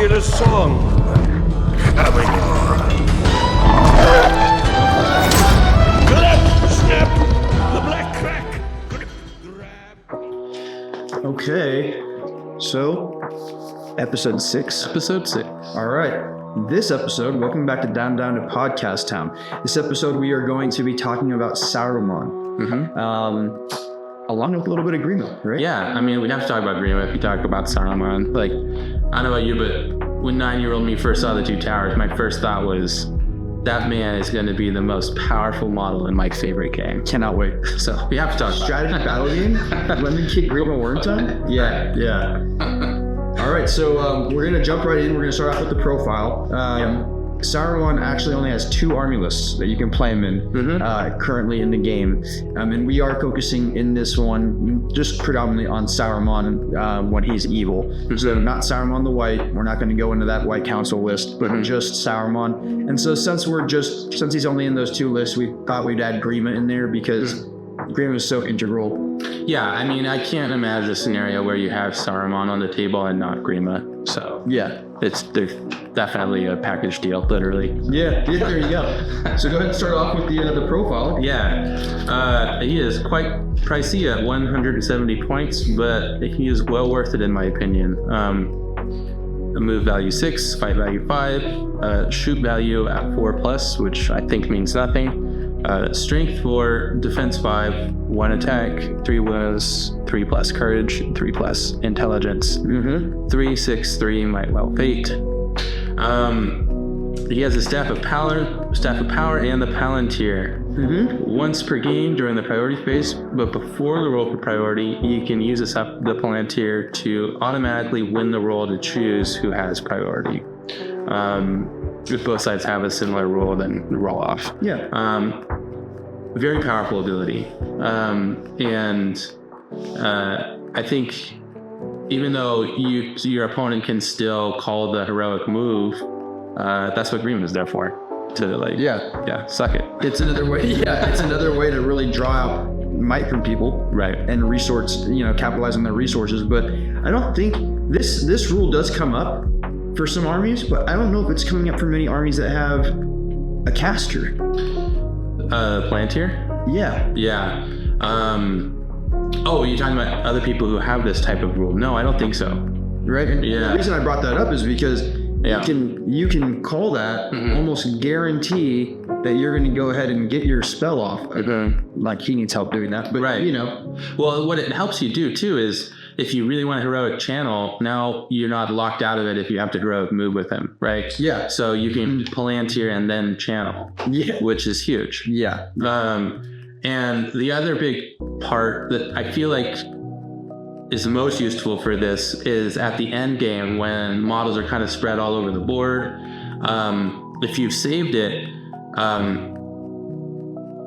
with a song coming on. Clap, snap, the black crack. Grab. Okay, so episode 6. Episode 6. All right. This episode, welcome back to Down to Podcast Town. This episode, we are going to be talking about Saruman, along with a little bit of Grima, right? Yeah, I mean, we have to talk about Grima if you talk about Saruman. Like, I don't know about you, but when 9-year-old me first saw the Two Towers, my first thought was, that man is going to be the most powerful model in my favorite game. Cannot wait. So we have to talk about Strategy battle game? Lemon kick Grima Worm time? Yeah. All right, so we're going to jump right in. We're going to start off with the profile. Saruman actually only has 2 army lists that you can play him in currently in the game. And we are focusing in this one just predominantly on Saruman when he's evil. So not Saruman the White. We're not going to go into that White Council list, but just Saruman. And so since he's only in those 2 lists, we thought we'd add Grima in there because Grima is so integral. Yeah, I mean, I can't imagine a scenario where you have Saruman on the table and not Grima. So yeah, they're definitely a package deal, literally. Yeah, there you go. So go ahead and start off with the profile. Yeah, he is quite pricey at 170 points, but he is well worth it in my opinion. A move value 6, fight value 5, shoot value at 4+, which I think means nothing. Strength 4, defense 5, 1 attack, 3 wounds, 3+ courage, 3+ intelligence, 3, 6, 3 might well fate. He has a staff of power, and the Palantir. Once per game during the priority phase, but before the roll for priority, you can use the Palantir to automatically win the roll to choose who has priority. If both sides have a similar rule, then roll off. Yeah. Very powerful ability. And I think even though your opponent can still call the heroic move, that's what Grima is there for. To suck it. It's another way. Yeah, it's another way to really draw out might from people, right? And capitalize on their resources. But I don't think this rule does come up for some armies, but I don't know if it's coming up for many armies that have a caster. Palantir? Yeah. Oh, you're talking about other people who have this type of rule? No, I don't think so. Right? And the reason I brought that up is because you can call that almost guarantee that you're going to go ahead and get your spell off. Like he needs help doing that, but Well, what it helps you do too is if you really want a heroic channel, now you're not locked out of it if you have to heroic move with him, right? Yeah. So you can Palantir and then channel, which is huge. Yeah. And the other big part that I feel like is most useful for this is at the end game when models are kind of spread all over the board. If you've saved it,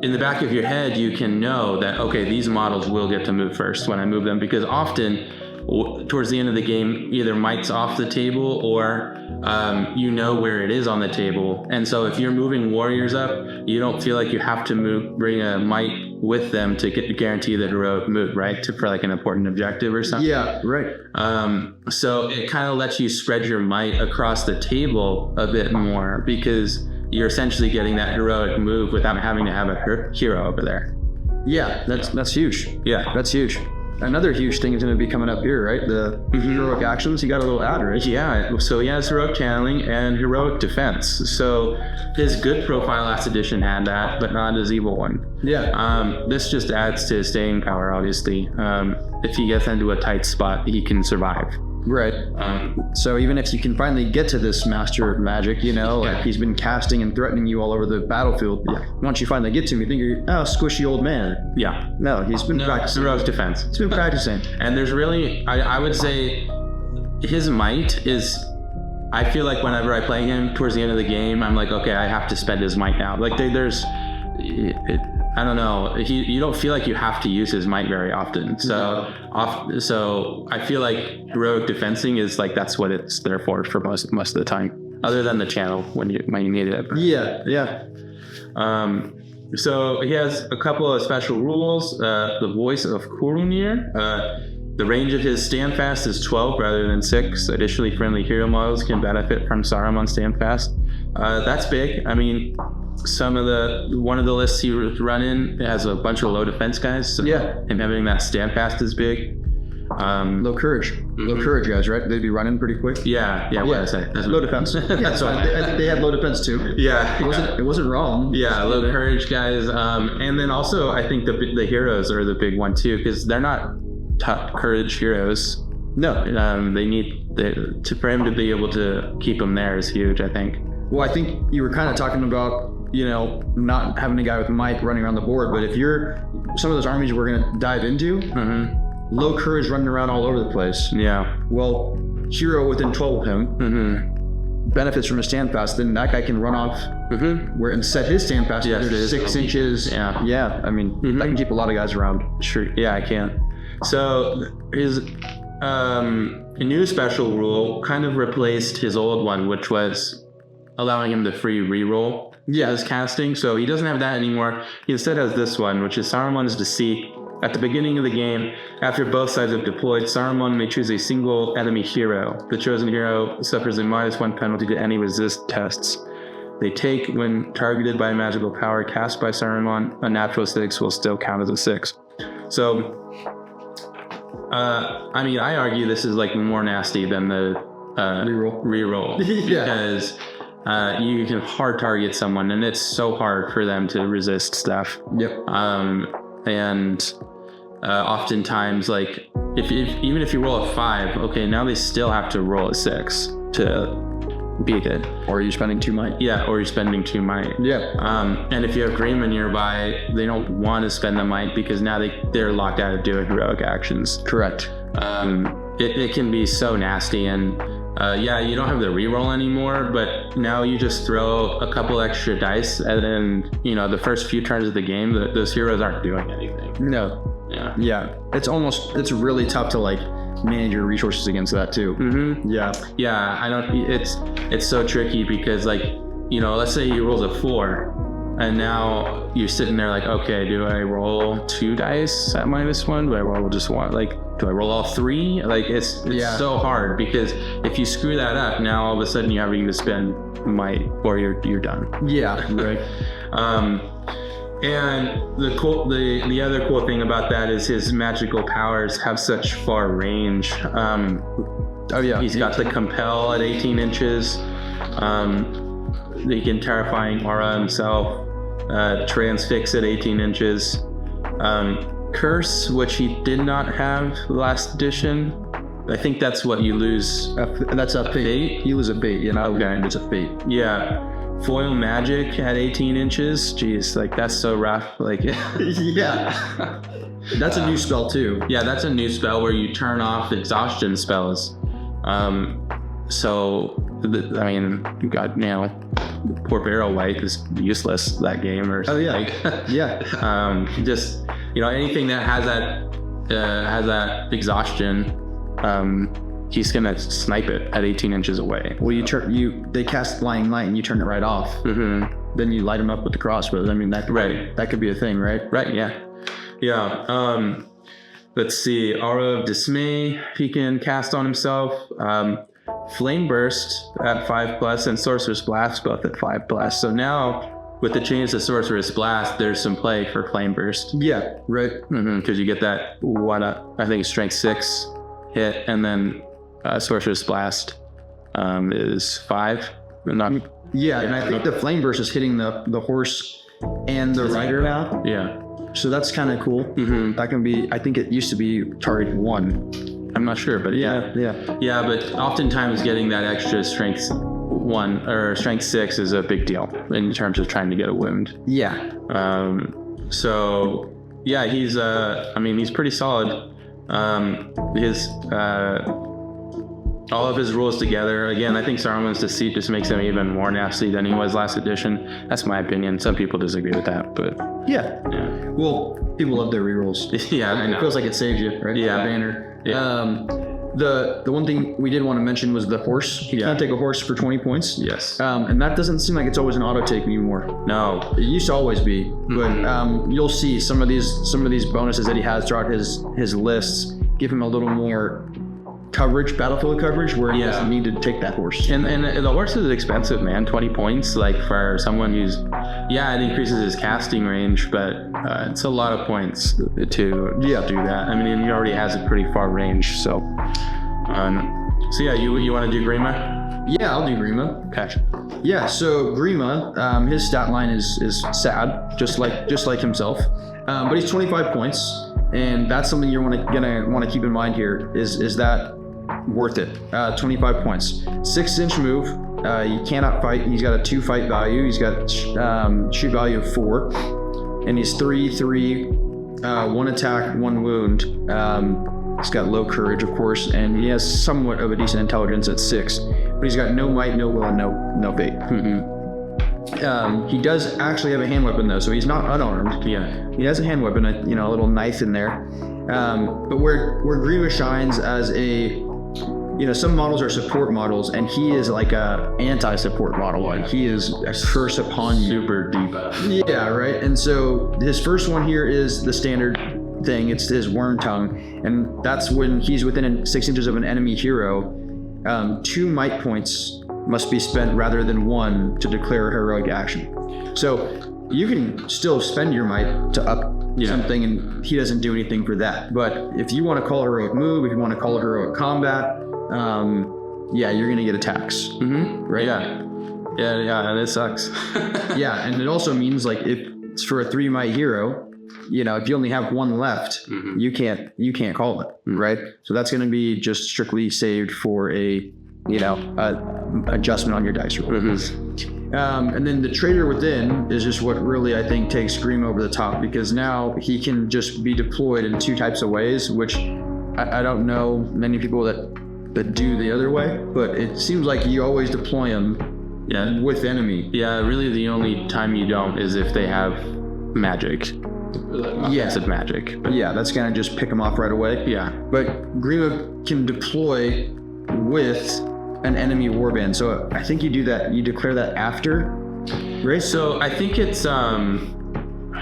in the back of your head, you can know that, okay, these models will get to move first when I move them, because often towards the end of the game, either might's off the table or you know where it is on the table. And so if you're moving warriors up, you don't feel like you have to bring a might with them to guarantee the heroic move, right? For like an important objective or something. Yeah, right. So it kind of lets you spread your might across the table a bit more, because you're essentially getting that heroic move without having to have a hero over there. Yeah, that's huge. Yeah, that's huge. Another huge thing is going to be coming up here, right? The heroic actions. He got a little ad, right? Yeah, so he has heroic channeling and heroic defense. So his good profile last edition had that, but not his evil one. Yeah. This just adds to his staying power, obviously. If he gets into a tight spot, he can survive. Right. So even if you can finally get to this master of magic, like he's been casting and threatening you all over the battlefield. Yeah. Once you finally get to him, you think you're squishy old man. Yeah. No, he's been practicing. Heroic defense. He's been practicing. And there's really, I would say, his might is. I feel like whenever I play him towards the end of the game, I'm like, okay, I have to spend his might now. Like I don't know. You don't feel like you have to use his might very often. So I feel like heroic defensing is like that's what it's there for most of the time, other than the channel when you need it. Yeah. So he has a couple of special rules. The voice of Kurunir. The range of his standfast is 12 rather than 6. Additionally, friendly hero models can benefit from Saruman standfast. That's big. I mean, one of the lists he was running has a bunch of low defense guys. So him having that standfast is big. Low courage. Low courage guys, right? They'd be running pretty quick. Yeah. What I say. Low defense. That's fine. They had low defense too. Yeah. It wasn't wrong. Yeah, low courage guys. And then also I think the heroes are the big one too, because they're not top courage heroes. No. They need for him to be able to keep them there is huge, I think. Well, I think you were kind of talking about, not having a guy with Mike running around the board, but if you're some of those armies we're going to dive into, low courage running around all over the place. Yeah. Well, hero within 12 of him benefits from a standfast, then that guy can run off where and set his standfast to 6 inches. Yeah. I mean, I can keep a lot of guys around. Sure. Yeah, I can. So his a new special rule kind of replaced his old one, which was allowing him the free reroll as casting. So he doesn't have that anymore. He instead has this one, which is Saruman's Deceit. At the beginning of the game, after both sides have deployed, Saruman may choose a single enemy hero. The chosen hero suffers a -1 penalty to any resist tests they take when targeted by a magical power cast by Saruman. A natural 6 will still count as a 6. So, I mean, I argue this is like more nasty than the reroll because you can hard target someone, and it's so hard for them to resist stuff. And oftentimes, like even if you roll a 5, okay, now they still have to roll a 6 to beat it. Or you're spending 2 might. Yeah, or you're spending 2 might. And if you have Grima nearby, they don't want to spend the might because now they're locked out of doing heroic actions. Correct. It can be so nasty, and you don't have the reroll anymore, but now you just throw a couple extra dice, and then the first few turns of the game, those heroes aren't doing anything. No. Yeah. It's really tough to like manage your resources against that too. Yeah. I don't. It's so tricky because let's say he rolls a 4. And now you're sitting there like, okay, do I roll 2 dice at -1? Do I roll just 1? Like, do I roll all 3? Like, it's so hard because if you screw that up, now all of a sudden you're having to spend might or you're done. Yeah, right. And the other cool thing about that is his magical powers have such far range. He's got the compel at 18 inches. He can terrifying aura himself, transfix at 18 inches, curse, which he did not have last edition. I think that's what you lose. That's a fate. You lose a fate, Okay, it's a fate. Yeah. Foil magic at 18 inches. Jeez, like that's so rough. Like, that's a new spell too. Yeah, that's a new spell where you turn off exhaustion spells. You got poor Barrel White is useless that game or something. Just anything that has that exhaustion, he's gonna snipe it at 18 inches away. Well, they cast Flying Light and you turn it right off. Then you light him up with the crossbow. I mean that could be a thing, right? Right. Yeah. Let's see. Aura of Dismay he can cast on himself. Flame Burst at 5+, and Sorcerer's Blast both at 5+. So now, with the change to Sorcerer's Blast, there's some play for Flame Burst. Yeah, right. Because you get that I think Strength 6 hit, and then Sorcerer's Blast is 5. And I think the Flame Burst is hitting the horse and the rider now. Yeah. So that's kind of cool. That can be. I think it used to be target 1. I'm not sure, but yeah, but oftentimes getting that extra strength 1 or strength 6 is a big deal in terms of trying to get a wound. He's pretty solid. All of his rules together. Again, I think Saruman's Deceit just makes him even more nasty than he was last edition. That's my opinion. Some people disagree with that, but yeah. Well, people love their rerolls. Yeah, I know. It feels like it saves you, right? Yeah. Banner. Yeah. The one thing we did want to mention was the horse. You can't take a horse for 20 points. Yes. And that doesn't seem like it's always an auto take anymore. No. It used to always be, but you'll see some of these bonuses that he has throughout his lists. give him a little more coverage, battlefield coverage, where he doesn't need to take that horse. And the horse is expensive, man. 20 points, like for someone who's, it increases his casting range, but it's a lot of points to do that. I mean, he already has a pretty far range, so. You want to do Grima? Yeah, I'll do Grima. Okay. Yeah, so Grima, his stat line is sad, just like himself, but he's 25 points, and that's something you're gonna want to keep in mind here. Is that worth it? 25 points, 6-inch move. You cannot fight. He's got a 2 fight value. He's got shoot value of 4, and he's 3/3, 1 attack, 1 wound. He's got low courage, of course, and he has somewhat of a decent intelligence at 6, but he's got no might, no will, and no fate. He does actually have a hand weapon though, so he's not unarmed. Yeah. He has a hand weapon, a little knife in there. But where Grima shines as some models are support models, and he is like a anti-support model. Like he is a curse upon you. Super debuff. Yeah, right. And so his first one here is the standard thing. It's his worm tongue, and that's when he's within 6 inches of an enemy hero. 2 might points must be spent rather than 1 to declare a heroic action. So you can still spend your might to up something, and he doesn't do anything for that. But if you want to call a heroic move, if you want to call a heroic combat, you're gonna get attacks. Right? Yeah, and it sucks. Yeah, and it also means like if it's for a 3 might hero, if you only have 1 left, you can't call it, right? So that's going to be just strictly saved for a adjustment on your dice roll. And then the Traitor Within is just what really, I think, takes Grima over the top, because now he can just be deployed in 2 types of ways, which I don't know many people that do the other way, but it seems like you always deploy him with enemy. Yeah, really the only time you don't is if they have magic. Offensive magic. But that's gonna just pick him off right away. Yeah. But Grima can deploy with an enemy warband. So I think you do that. You declare that after, right? So I think it's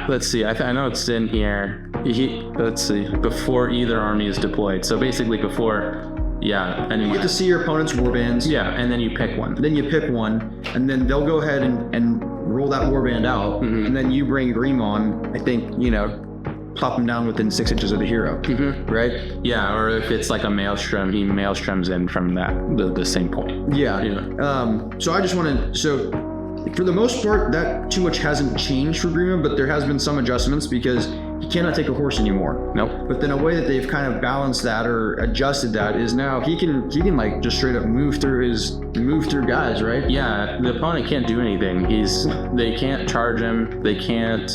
let's see. I know it's in here. Let's see. Before either army is deployed. So basically before. Yeah. And you get to see your opponent's warbands. Yeah, and then you pick one. Then you pick one, and then they'll go ahead and roll that warband out, and then you bring Grima on. I think plop him down within 6 inches of the hero, right? Yeah, or if it's like a maelstrom, he maelstroms in from the same point. Yeah. So I just want to. So for the most part, that too much hasn't changed for Grima, but there has been some adjustments because he cannot take a horse anymore. Nope. But then a way that they've kind of balanced that or adjusted that is now he can like just straight up move through guys, right? Yeah, the opponent can't do anything. They can't charge him. They can't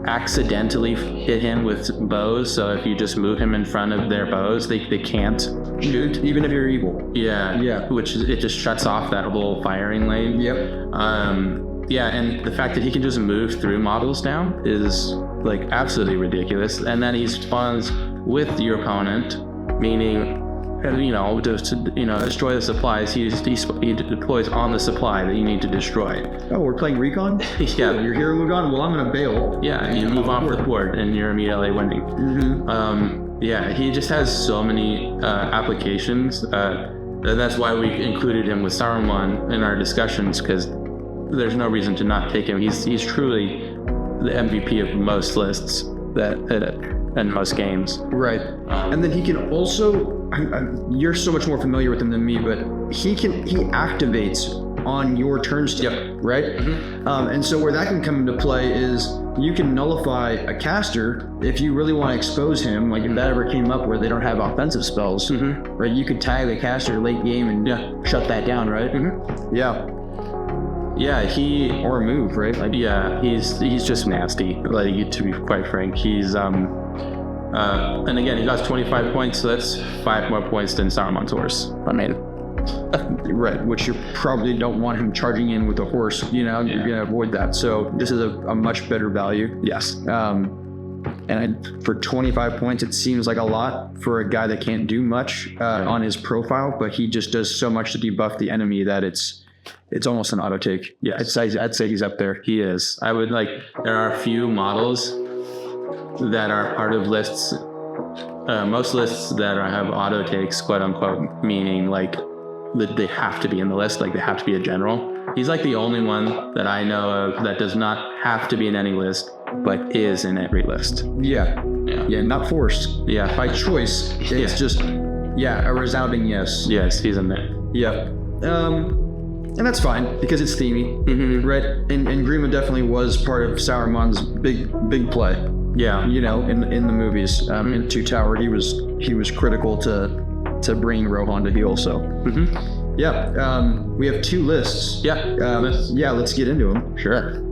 accidentally hit him with bows. So if you just move him in front of their bows, they can't shoot, even if you're evil. Yeah. Which it just shuts off that little firing lane. Yep. And the fact that he can just move through models now is like absolutely ridiculous. And then he spawns with your opponent, meaning to destroy the supplies. He deploys on the supply that you need to destroy. Oh, we're playing recon? Yeah. Your hero moved on? Well, I'm going to bail. Yeah, you move off the board and you're immediately winning. He just has so many applications. That's why we included him with Saruman in our discussions, because there's no reason to not take him. He's truly the MVP of most lists and most games. Right. And then he can also, you're so much more familiar with him than me, but he activates on your turn step, right? And so where that can come into play is you can nullify a caster if you really want to expose him, like if that ever came up where they don't have offensive spells, right? You could tag the caster late game and shut that down, right? Yeah, or a move, right? Like, he's just nasty. Like, to be quite frank, he's and again, he got 25 points, so that's 5 more points than Saruman's horse. I mean, right, which you probably don't want him charging in with a horse. You're gonna avoid that. So this is a much better value. Yes. For 25 points, it seems like a lot for a guy that can't do much on his profile, but he just does so much to debuff the enemy that it's almost an auto take. Yeah, I'd say he's up there. He is. There are a few models that are part of lists most lists that have auto takes, quote unquote, meaning like that they have to be in the list, like they have to be a general. He's like the only one that I know of that does not have to be in any list, but is in every list. Yeah, not forced. Yeah, By choice. It's just, a resounding yes. Yes, he's in there. Yeah. And that's fine because it's themey, right? And Grima definitely was part of Saruman's big play. Yeah, You know, in the movies, in Two Tower, he was critical to bringing Rohan to heel. So, we have 2 lists. Let's get into them. Sure.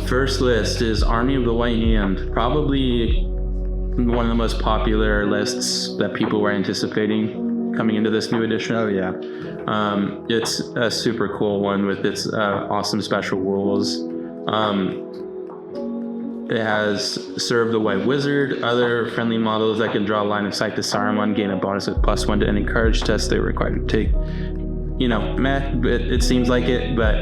First list is Army of the White Hand. Probably one of the most popular lists that people were anticipating coming into this new edition. Oh yeah. It's a super cool one with its awesome special rules. It has Serve the White Wizard, other friendly models that can draw a line of sight to Saruman, gain a bonus of +1 to any courage test they were required to take. You know, it seems like it, but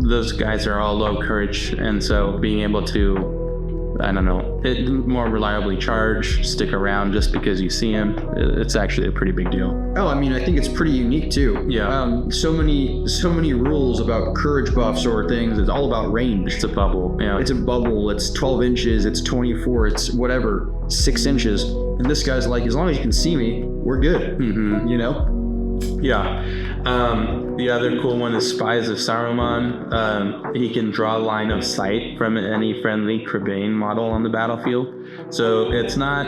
those guys are all low courage, and so being able to, I don't know, more reliably charge, stick around just because you see him, it's actually a pretty big deal. Oh, I mean, I think it's pretty unique too. Yeah. So many rules about courage buffs or things. It's all about range. It's a bubble. Yeah. It's a bubble. It's 12 inches. It's 24. It's whatever, 6 inches. And this guy's like, as long as you can see me, we're good. You know? Yeah. The other cool one is Spies of Saruman. He can draw a line of sight from any friendly Crebain model on the battlefield. So it's not,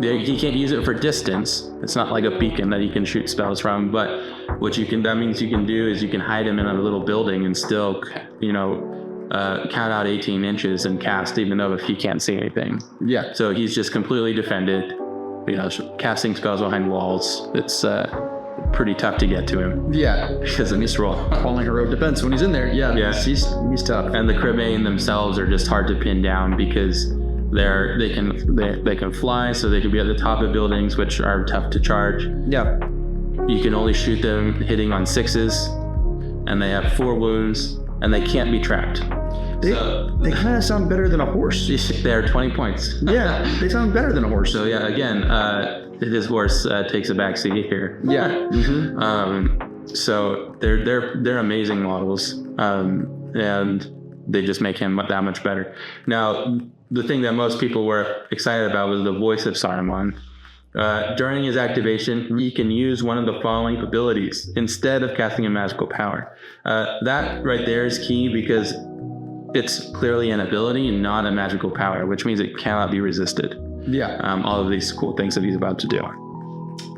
he can't use it for distance. It's not like a beacon that he can shoot spells from, but that means you can do is you can hide him in a little building and still, count out 18 inches and cast even though if he can't see anything. Yeah. So he's just completely defended, casting spells behind walls. It's, pretty tough to get to him. Yeah. Because of this roll. Falling heroic defense when he's in there. Yeah. He's tough. And the Crebain themselves are just hard to pin down because they can fly, so they can be at the top of buildings, which are tough to charge. Yeah. You can only shoot them hitting on 6s, and they have 4 wounds, and they can't be trapped. They kind of sound better than a horse. They're 20 points. Yeah, they sound better than a horse. So yeah, again, his horse takes a backseat here. Yeah. So they're amazing models, and they just make him that much better. Now, the thing that most people were excited about was the voice of Saruman. During his activation, he can use one of the following abilities instead of casting a magical power. That right there is key because it's clearly an ability and not a magical power, which means it cannot be resisted. Yeah. All of these cool things that he's about to do.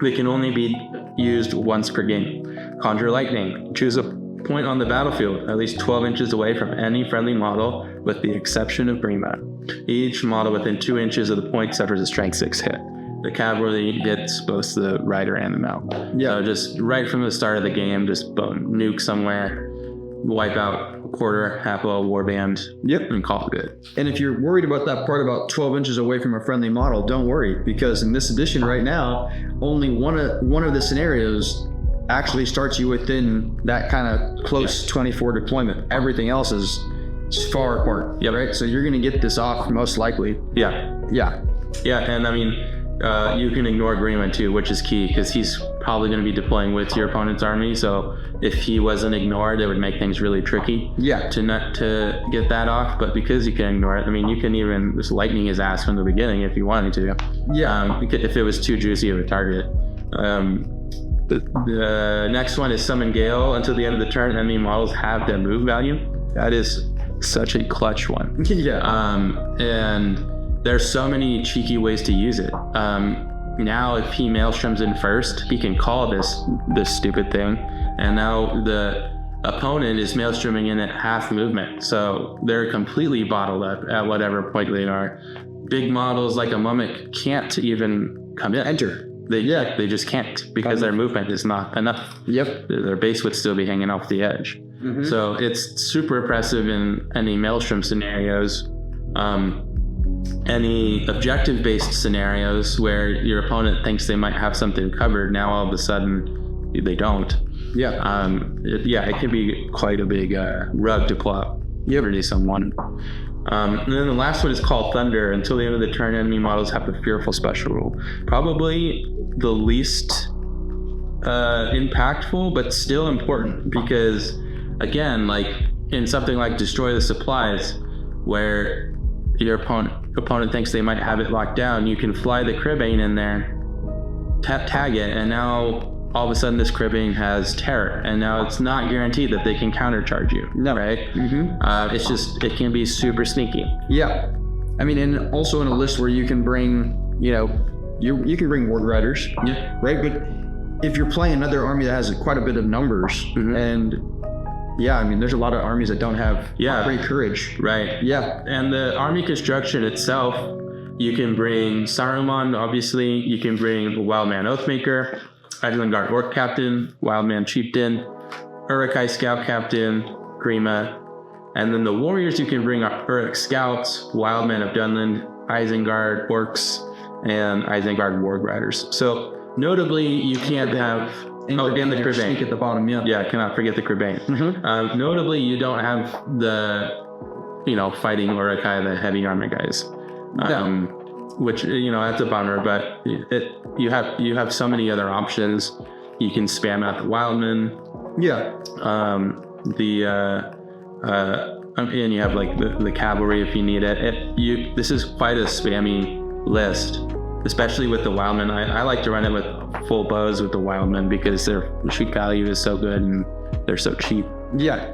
They can only be used once per game. Conjure Lightning. Choose a point on the battlefield at least 12 inches away from any friendly model with the exception of Grima. Each model within 2 inches of the point suffers a strength 6 hit. The cavalry hits both the rider and the mount. Yeah. So just right from the start of the game, just nuke somewhere, wipe out a quarter, half a warband, and call it good. And if you're worried about that part about 12 inches away from a friendly model, don't worry, because in this edition right now, only one of the scenarios actually starts you within that kind of close 24 deployment. Everything else is far apart, right? So you're going to get this off most likely. Yeah, and I mean, you can ignore Grima too, which is key because he's probably going to be deploying with your opponent's army. So if he wasn't ignored, it would make things really tricky. To get that off. But because you can ignore it, I mean, you can even just lightning his ass from the beginning if you wanted to. If it was too juicy of a target. The next one is Summon Gale. Until the end of the turn, enemy models have their move value. That is such a clutch one. And there's so many cheeky ways to use it. Now if he maelstroms in first, he can call this stupid thing, and now the opponent is maelstroming in at half movement, so they're completely bottled up at whatever point they are. Big models like a Mummic can't even come in. They just can't because their movement is not enough. Their base would still be hanging off the edge. So it's super oppressive in any maelstrom scenarios. Any objective-based scenarios where your opponent thinks they might have something covered, now all of a sudden they don't. It can be quite a big rug to pull up. You ever do someone. And then the last one is called Thunder. Until the end of the turn, enemy models have a fearful special rule. Probably the least impactful, but still important, because again, like in something like Destroy the Supplies, where your opponent thinks they might have it locked down, you can fly the Cribbane in there, tag it, and now all of a sudden this Cribbane has terror, and now it's not guaranteed that they can countercharge you. No. Right? It's just, it can be super sneaky. Yeah. I mean, and also in a list where you can bring, you can bring Ward Riders. Yeah. Right? But if you're playing another army that has quite a bit of numbers, and yeah, I mean, there's a lot of armies that don't have great courage. Right. Yeah. And the army construction itself, you can bring Saruman, obviously. You can bring the Wildman Oathmaker, Isengard Orc Captain, Wildman Chieftain, Uruk-hai Scout Captain, Grima. And then the warriors, you can bring Uruk Scouts, Wildman of Dunland, Isengard Orcs, and Isengard Warg Riders. So notably, you can't have... and the Cribbane at the bottom, Yeah, cannot forget the Cribbane. Notably, you don't have the, fighting Uruk-hai, the heavy armor guys. Which, that's a bummer, but you have so many other options. You can spam out the Wildman. Yeah. And you have like the cavalry if you need it. This is quite a spammy list, especially with the Wildman. I like to run it with full bows with the Wildman because their shoot value is so good and they're so cheap. Yeah.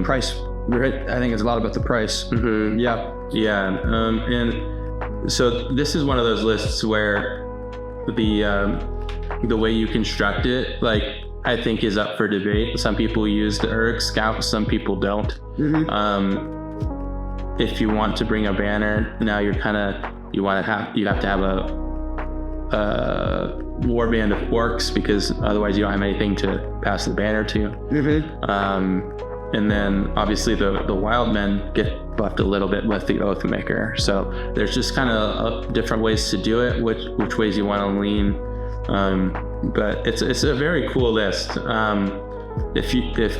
Price. I think it's a lot about the price. Yeah. Yeah. And so this is one of those lists where the way you construct it, like, I think is up for debate. Some people use the Uruk Scout, some people don't. If you want to bring a banner, now you have to have a warband of orcs, because otherwise you don't have anything to pass the banner to. And then obviously the Wildmen get buffed a little bit with the Oathmaker. So there's just kind of different ways to do it, which ways you want to lean. But it's a very cool list. If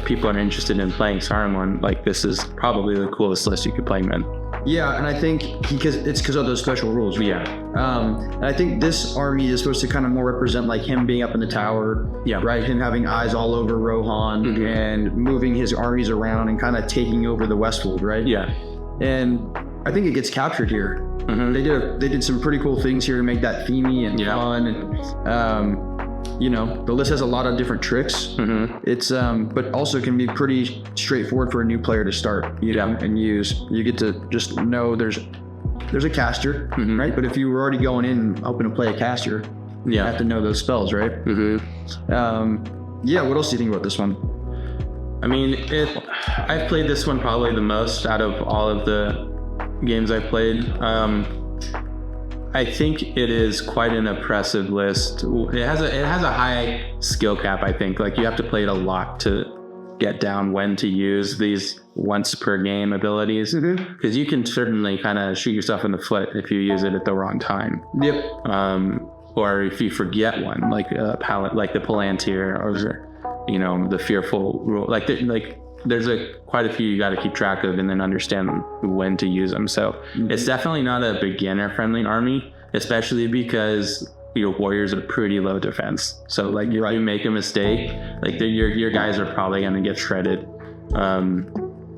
people are interested in playing Saruman, like, this is probably the coolest list you could play, man. Yeah, and I think because of those special rules. Yeah. And I think this army is supposed to kind of more represent like him being up in the tower. Yeah. Right. Him having eyes all over Rohan and moving his armies around and kind of taking over the Westfold. Right. Yeah. And I think it gets captured here. They did some pretty cool things here to make that themey and fun. And the list has a lot of different tricks. It's but also can be pretty straightforward for a new player to start, and use. You get to just know there's a caster, right? But if you were already going in hoping to play a caster, you have to know those spells, right? What else do you think about this one? I mean, I've played this one probably the most out of all of the games I played. I think it is quite an impressive list. It has a high skill cap, I think. Like, you have to play it a lot to get down when to use these once per game abilities, because you can certainly kind of shoot yourself in the foot if you use it at the wrong time. Yep. Or if you forget one, like the Palantir, or the Fearful rule. There's quite a few you got to keep track of and then understand when to use them. So it's definitely not a beginner-friendly army, especially because your warriors are pretty low defense. So like, if you make a mistake, like your guys are probably going to get shredded.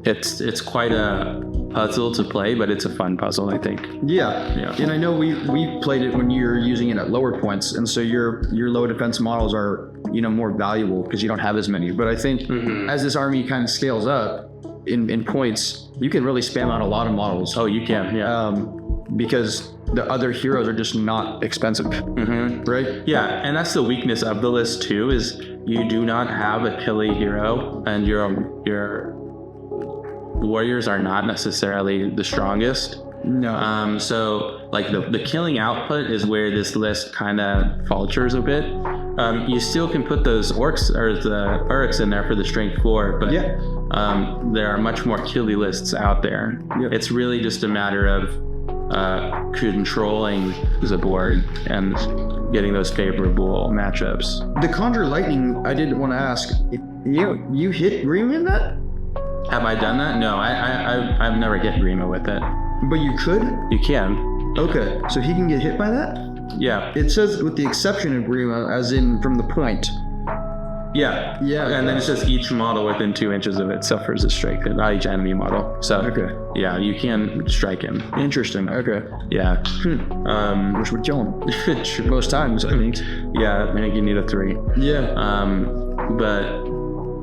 It's quite a puzzle to play, but it's a fun puzzle, I think. Yeah. And I know we played it when you're using it at lower points, and so your low defense models are more valuable because you don't have as many. But I think as this army kind of scales up in points, you can really spam out a lot of models. Oh, you can, yeah. Because the other heroes are just not expensive, right? Yeah, and that's the weakness of the list too, is you do not have a killy hero, and your warriors are not necessarily the strongest. No. So like the killing output is where this list kind of falters a bit. You still can put those orcs or the Uruks in there for the strength 4, but there are much more killy lists out there. It's really just a matter of controlling the board and getting those favorable matchups. The Conjure Lightning, I did want to ask, you hit Grima in that? Have I done that? No, I've never hit Grima with it. But you could? You can. Okay, so he can get hit by that? Yeah. It says with the exception of Grima, as in from the point. Yeah. Yeah. And then it's just each model within 2 inches of it suffers a strike, not each enemy model. So, Okay. yeah, you can strike him. Interesting. Okay. Yeah. Which would kill him. Most times, I think. Yeah, I think you need a 3. Yeah. But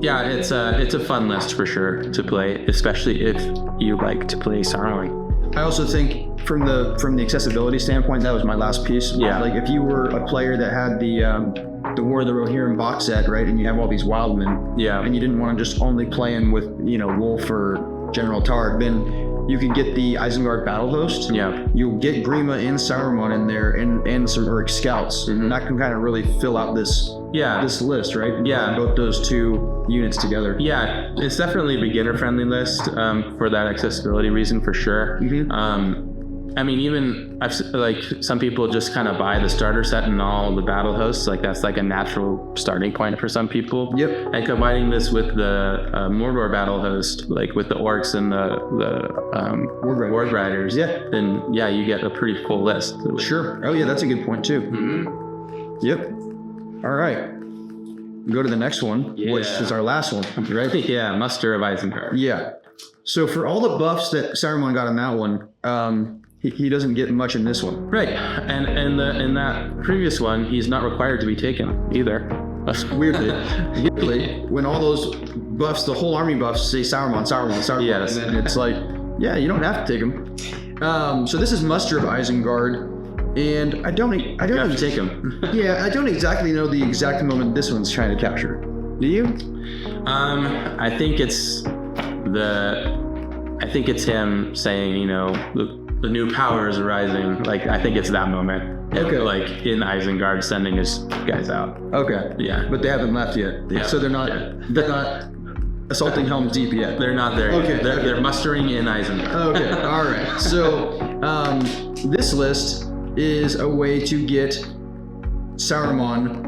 yeah, it's a fun list for sure to play, especially if you like to play Saruman. I also think from the accessibility standpoint, that was my last piece. Yeah. Like if you were a player that had the War of the Rohirrim box set, right, and you have all these wildmen, Yeah. and you didn't want to just only play in with, Wolf or General Targ, then you could get the Isengard battle host. Yeah. You'll get Grima and Saruman in there and some Uruk scouts. And that can kind of really fill out this list, right? Yeah. Both those two units together. Yeah, it's definitely a beginner-friendly list for that accessibility reason, for sure. I mean, even some people just kind of buy the starter set and all the battle hosts. Like that's like a natural starting point for some people. Yep. And combining this with the Mordor battle host, like with the orcs and the Ward Riders, then yeah, you get a pretty full list. Sure. Oh yeah, that's a good point too. Yep. All right. Go to the next one, which is our last one, right? Yeah, Muster of Isengard. Yeah. So for all the buffs that Saruman got in that one, he doesn't get much in this one. Right, and in that previous one, he's not required to be taken either. Weirdly, when all those buffs, the whole army buffs say Saruman, Yes. and then it's like, yeah, you don't have to take him. So this is Muster of Isengard, and I don't You have to take him. Yeah, I don't exactly know the exact moment this one's trying to capture. Do you? I think it's him saying, the new powers arising. Like, I think it's that moment. Okay. Like in Isengard sending his guys out. Okay. Yeah. But they haven't left yet. Yeah. So they're not assaulting Helm's Deep yet. They're not there. Okay. They're mustering in Isengard. Okay. All right. So this list is a way to get Saruman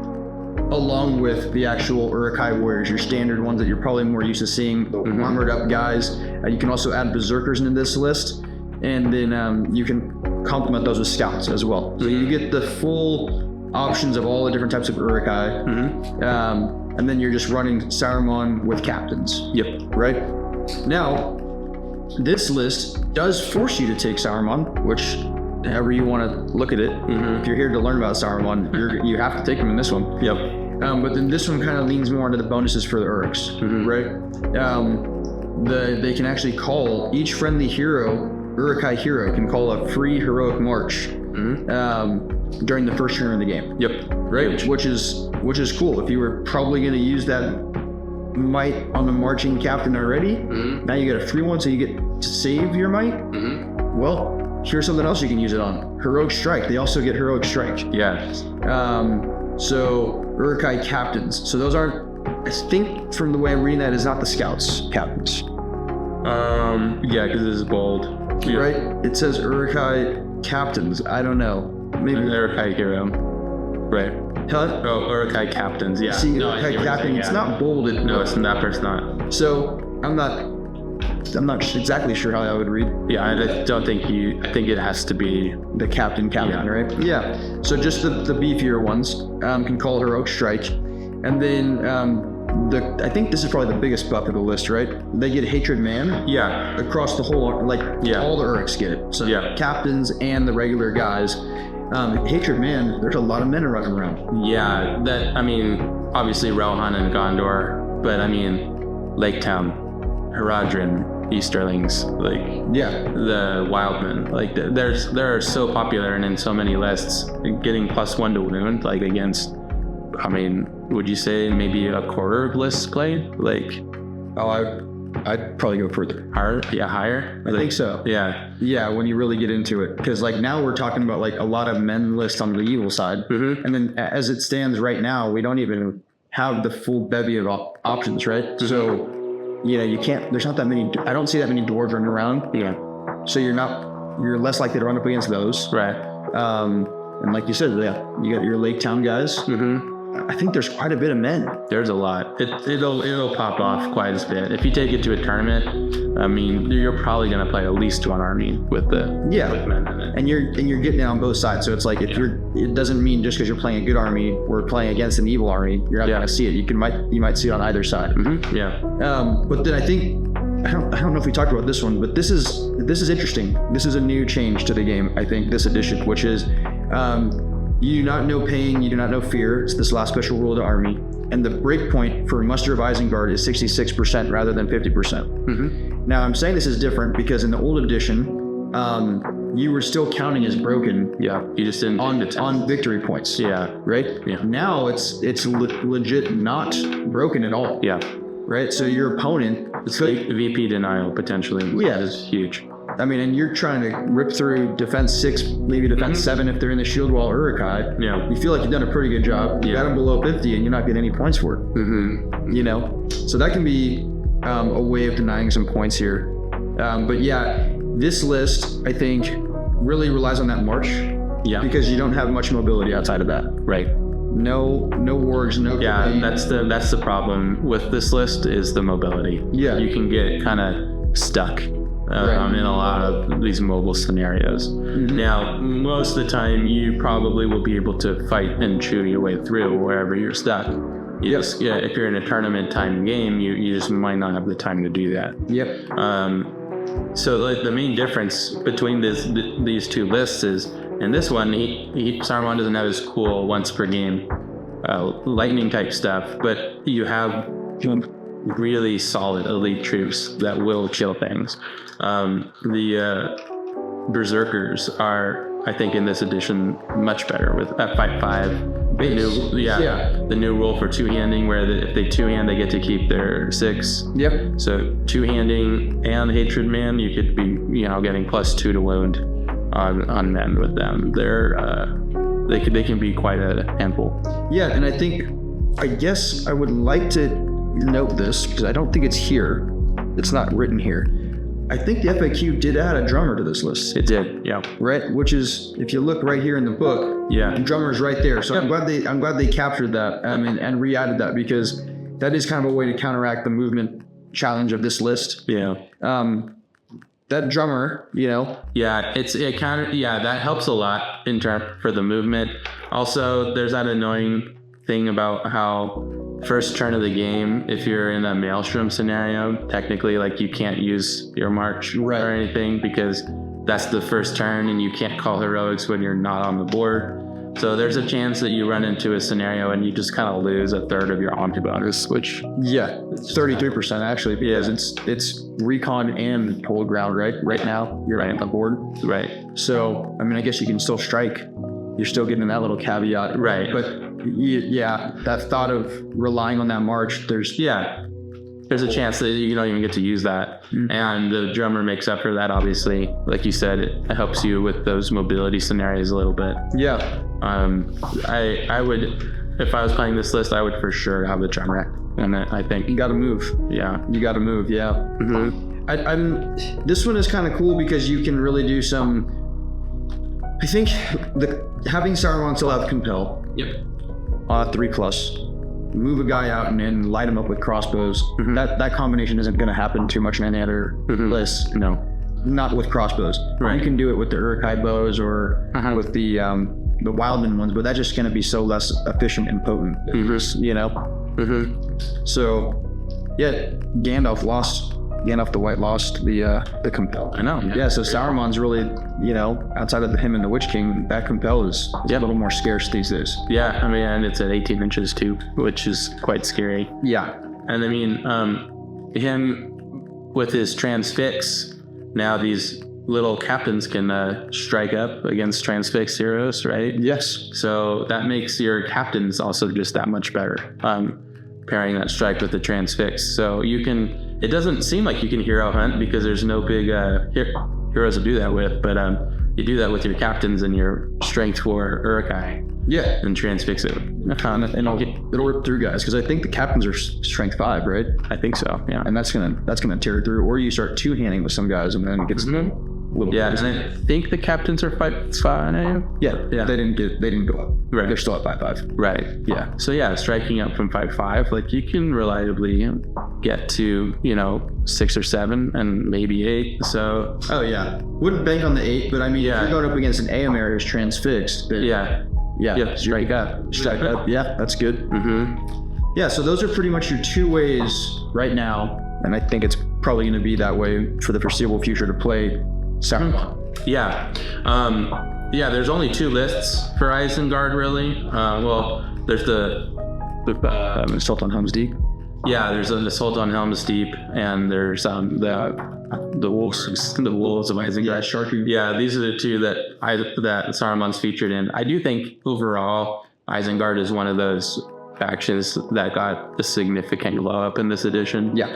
along with the actual Uruk-hai warriors, your standard ones that you're probably more used to seeing, the armored up guys. You can also add berserkers into this list, and then you can complement those with scouts as well. So you get the full options of all the different types of Uruk-hai, and then you're just running Saruman with captains. Yep. Right? Now, this list does force you to take Saruman, which, however you want to look at it, if you're here to learn about Saruman, you have to take him in this one. Yep. But then this one kind of leans more into the bonuses for the Uruks, right? They can actually call each friendly hero, Uruk-hai hero, can call a free heroic march during the first turn of the game. Yep. Right, which is cool. If you were probably going to use that might on the marching captain already, now you get a free one, so you get to save your might. Well, here's something else you can use it on. Heroic strike. They also get heroic strike. Yeah. So Uruk-hai captains. So those aren't. I think from the way I'm reading that is not the scouts captains. Yeah, because this is bold. Yeah. Right. It says Uruk-hai captains. I don't know. Maybe Uruk-hai hero. Right. Huh? Oh, Uruk-hai captains. Yeah. See, No, I Uruk-hai see what you're captain. saying, It's yeah. not bolded. No, it's not. That's not. So I'm not exactly sure how that would read. Yeah, I don't think I think it has to be. The captain, Yeah. right? Yeah. So just the beefier ones can call heroic strike, and then I think this is probably the biggest buff of the list, right? They get hatred man. Yeah. Across the whole, all the Uruks get it. So captains and the regular guys. Hatred man, there's a lot of men running around. Yeah. Obviously Rohan and Gondor, but Lake Town, Haradrim, Easterlings, the Wildmen, they're so popular and in so many lists. Getting +1 to wound, against, would you say maybe a quarter of lists played? I'd probably go further. Higher? I think so. Yeah. Yeah, when you really get into it. Because now we're talking about a lot of men lists on the evil side. And then as it stands right now, we don't even have the full bevy of options, right? So, you can't, there's not that many, I don't see that many dwarves running around. Yeah. So you're less likely to run up against those. Right. And like you said, you got your Lake Town guys. I think there's quite a bit of men. There's a lot. It'll pop off quite a bit. If you take it to a tournament, I mean, you're probably gonna play at least one army with men in it. And you're getting it on both sides. So it's like it doesn't mean just because you're playing a good army or playing against an evil army, you're not gonna see it. You might see it on either side. Mm-hmm. Yeah. But then I think I don't know if we talked about this one, but this is interesting. This is a new change to the game. I think this edition, which is. You do not know pain, you do not know fear. It's this last special rule of the army. And the breakpoint for muster of Isengard is 66% rather than 50%. Mm-hmm. Now, I'm saying this is different because in the old edition, you were still counting as broken. Yeah, you just didn't on victory points. Yeah. Right? Yeah. Now it's legit not broken at all. Yeah. Right? So your opponent... It's like VP denial, potentially. Yeah. Is huge. I mean, and you're trying to rip through defense 6, maybe defense 7 if they're in the shield wall Uruk-hai. Yeah. You feel like you've done a pretty good job. You got them below 50 and you're not getting any points for it. Mm-hmm. You know? So that can be a way of denying some points here. But yeah, this list, I think, really relies on that march. Yeah. Because you don't have much mobility outside of that. Right. No wargs, no... Yeah, that's the problem with this list is the mobility. Yeah. You can get kind of stuck. In a lot of these mobile scenarios. Mm-hmm. Now, most of the time, you probably will be able to fight and chew your way through wherever you're stuck. If you're in a tournament time game, you just might not have the time to do that. Yep. So like, the main difference between these two lists is, in this one, Saruman doesn't have his cool once per game lightning type stuff, but you have really solid elite troops that will kill things. The Berserkers are, I think, in this edition much better with F5. The new rule for two-handing, where if they two-hand, they get to keep their 6. Yep. So two-handing and Hatred Man, you could be, getting +2 to wound on men with them. They can be quite a handful. Yeah, and I guess I would like to note this because I don't think it's here. It's not written here. I think the FAQ did add a drummer to this list. It did, yeah. Right, which is, if you look right here in the book, the drummer's right there. So I'm glad they captured that and re-added that, because that is kind of a way to counteract the movement challenge of this list. Yeah. That drummer, Yeah, that helps a lot in turn for the movement. Also, there's that annoying thing about how first turn of the game, if you're in a Maelstrom scenario, technically, like, you can't use your march or anything because that's the first turn and you can't call heroics when you're not on the board. So there's a chance that you run into a scenario and you just kind of lose a third of your omni bonus, which... Yeah, it's 33% actually, because it's recon and hold ground, right now, you're on the board. Right. So, I guess you can still strike. You're still getting that little caveat. Right. But that thought of relying on that march, there's a chance that you don't even get to use that. Mm-hmm. And the drummer makes up for that, obviously. Like you said, it helps you with those mobility scenarios a little bit. Yeah. I would, if I was playing this list, I would for sure have the drummer. And I think you got to move. Yeah. You got to move. Yeah. Mm-hmm. This one is kind of cool because you can really do some. I think having Saruman still have compel. Yep. 3+. Move a guy out and then light him up with crossbows. Mm-hmm. That combination isn't going to happen too much in any other list. No. Not with crossbows. Right. You can do it with the Uruk-hai bows or with the Wildman ones, but that's just going to be so less efficient and potent. Mm-hmm. So, yeah, Gandalf the White lost the compel. I know. Yeah, so Saruman's really, outside of him and the Witch King, that compel is a little more scarce these days. Yeah, and it's at 18 inches too, which is quite scary. Yeah. And him with his transfix, now these little captains can strike up against transfixed heroes, right? Yes. So that makes your captains also just that much better, pairing that strike with the transfix. So you can... It doesn't seem like you can hero hunt because there's no big heroes to do that with, but you do that with your captains and your strength for Uruk-hai. Yeah. And transfix it. And it'll rip through guys, because I think the captains are strength 5, right? I think so, yeah. And that's gonna tear it through. Or you start two-handing with some guys and then it gets... little Yeah, bit. and I think the captains are 5-5. Yeah, Yeah. they didn't go up. Right. They're still at 5-5. Right. Yeah. So yeah, striking up from 5-5, like you can reliably get to 6 or 7 and maybe 8. So Oh yeah, wouldn't bank on the 8, but I mean, Yeah. if you're going up against an Aemir who's transfixed, then yeah, strike up. strike up. Yeah, that's good. Mm-hmm. Yeah, so those are pretty much your 2 ways right now, and I think it's probably going to be that way for the foreseeable future to play Saruman. Yeah. Yeah, there's only 2 lists for Isengard, really. Well, there's the Assault on Helm's Deep. yeah, there's an Assault on Helm's Deep, and there's the wolves of Isengard. Yeah, Sharky. Yeah, these are the 2 that Saruman's featured in. I do think overall Isengard is one of those factions that got a significant glow up in this edition. Yeah.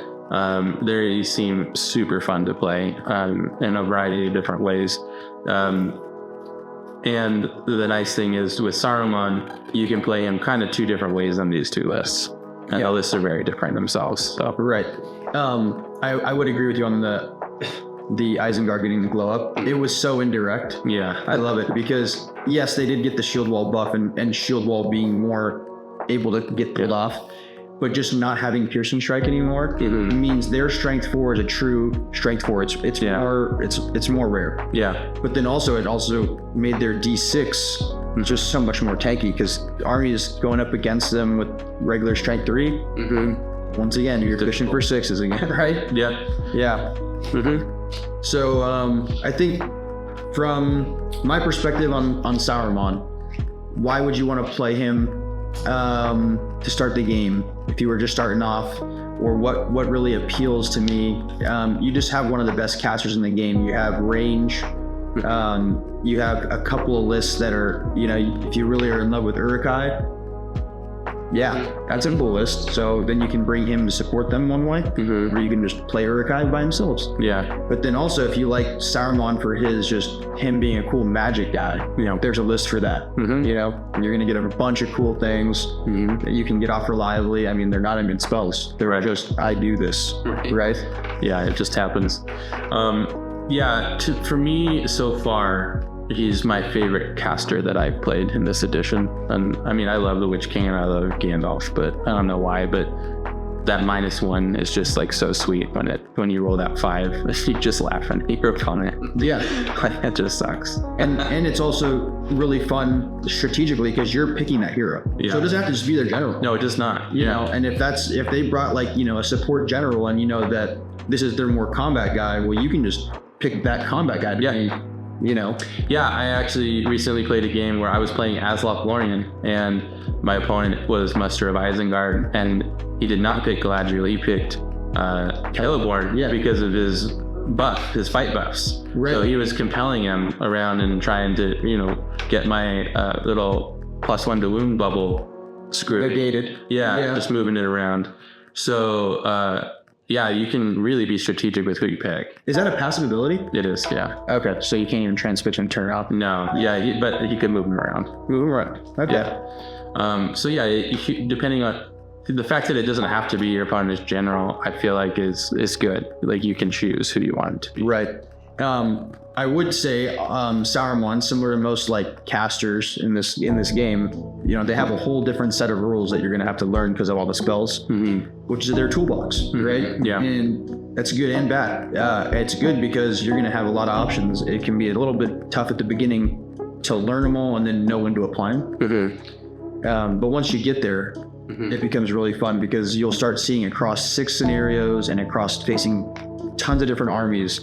They seem super fun to play in a variety of different ways. And the nice thing is with Saruman, you can play him kind of 2 different ways on these 2 lists. And the lists are very different themselves. So Right. I would agree with you on the Isengard getting the glow up. It was so indirect. yeah, I love it because yes, they did get the shield wall buff and shield wall being more able to get pulled off, but just not having piercing strike anymore means their strength 4 is a true strength 4. It's more rare. yeah, But then also it also made their D6 just so much more tanky because armies going up against them with regular strength 3. Once again, you're fishing for 6s again, right? yeah. Yeah. So I think from my perspective on Saruman, why would you want to play him to start the game if you were just starting off? Or what really appeals to me, you just have one of the best casters in the game. You have range. You have a couple of lists that are, if you really are in love with Uruk-hai, yeah, that's a cool list. So then you can bring him to support them one way, or you can just play Uruk-hai by themselves. Yeah. But then also, if you like Saruman for him being a cool magic guy, there's a list for that. You're gonna get a bunch of cool things that you can get off reliably. I mean, they're not even spells. They're just, I do this, right? Yeah, it just happens. For me so far, he's my favorite caster that I've played in this edition. And I mean, I love the Witch King and I love Gandalf, but I don't know why, but that -1 is just like so sweet when you roll that 5, you just laugh and you rope on it. Yeah. It just sucks. And it's also really fun strategically because you're picking that hero. Yeah. So it doesn't have to just be their general. No, it does not. You know, and if they brought a support general and that this is their more combat guy, well, you can just pick that combat guy to be, Yeah, I actually recently played a game where I was playing as Lothlorien and my opponent was Muster of Isengard, and he did not pick Galadriel, he picked Celeborn because of his fight buffs. Right. So he was compelling him around and trying to, get my little +1 to wound bubble screwed. negated. Yeah, just moving it around. So, you can really be strategic with who you pick. Is that a passive ability? It is, yeah. Okay, so you can't even transfix and turn it off. No, yeah, but he could move him around. Move around. Okay. Yeah. Depending on the fact that it doesn't have to be your opponent's general, I feel like is good. Like you can choose who you want it to be. Right. I would say Saruman, similar to most casters in this game, they have a whole different set of rules that you're going to have to learn because of all the spells, which is their toolbox, right? Yeah. And that's good and bad. It's good because you're going to have a lot of options. It can be a little bit tough at the beginning to learn them all and then know when to apply them. But once you get there, it becomes really fun because you'll start seeing across 6 scenarios and across facing tons of different armies.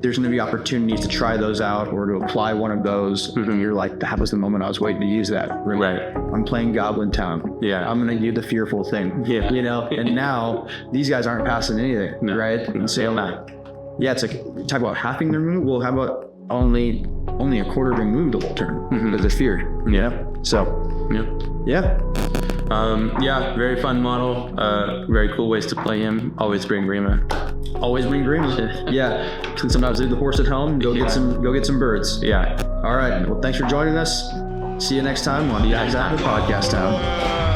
There's going to be opportunities to try those out or to apply one of those. And you're like, that was the moment I was waiting to use that. Right. I'm playing Goblin Town. Yeah. I'm going to do the fearful thing. Yeah. And now these guys aren't passing anything, right? And so, it's like, talk about halving their move. Well, how about only a quarter of a move the whole turn because of fear. Yeah. So, yeah. Very fun model. Very cool ways to play him. Always bring Grima. Always bring Grima. Yeah. Can sometimes leave the horse at home. Go get some birds. Yeah. All right. Well, thanks for joining us. See you next time on the Podcast Town.